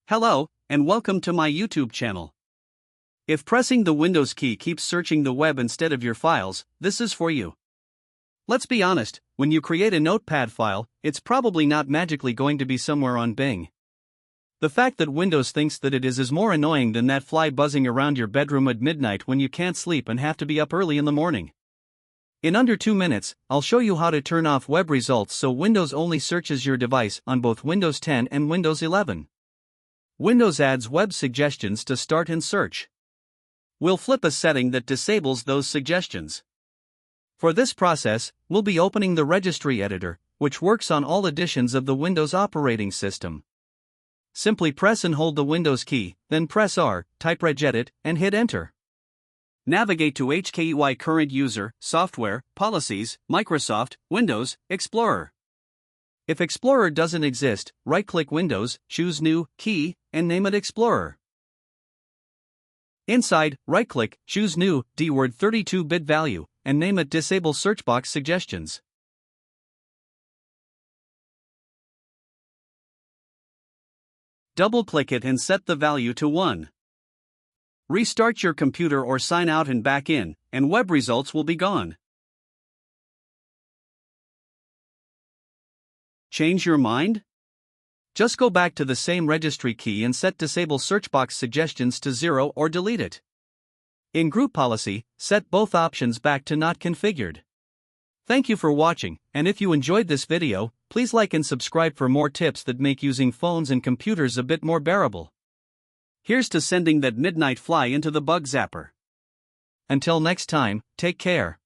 Hello, and welcome to my YouTube channel. If pressing the Windows key keeps searching the web instead of your files, this is for you. Let's be honest, when you create a Notepad file, it's probably not magically going to be somewhere on Bing. The fact that Windows thinks that it is more annoying than that fly buzzing around your bedroom at midnight when you can't sleep and have to be up early in the morning. In under 2 minutes, I'll show you how to turn off web results so Windows only searches your device on both Windows 10 and Windows 11. Windows adds web suggestions to start and search. We'll flip a setting that disables those suggestions. For this process, we'll be opening the Registry Editor, which works on all editions of the Windows operating system. Simply press and hold the Windows key, then press R, type Regedit, and hit Enter. Navigate to HKEY Current User, Software, Policies, Microsoft, Windows, Explorer. If Explorer doesn't exist, right-click Windows, choose New, Key, and name it Explorer. Inside, right-click, choose New, DWORD 32-bit value, and name it Disable Searchbox Suggestions. Double-click it and set the value to 1. Restart your computer or sign out and back in, and web results will be gone. Change your mind? Just go back to the same registry key and set Disable Searchbox Suggestions to 0 or delete it. In Group Policy, set both options back to Not Configured. Thank you for watching, and if you enjoyed this video, please like and subscribe for more tips that make using phones and computers a bit more bearable. Here's to sending that midnight fly into the bug zapper. Until next time, take care.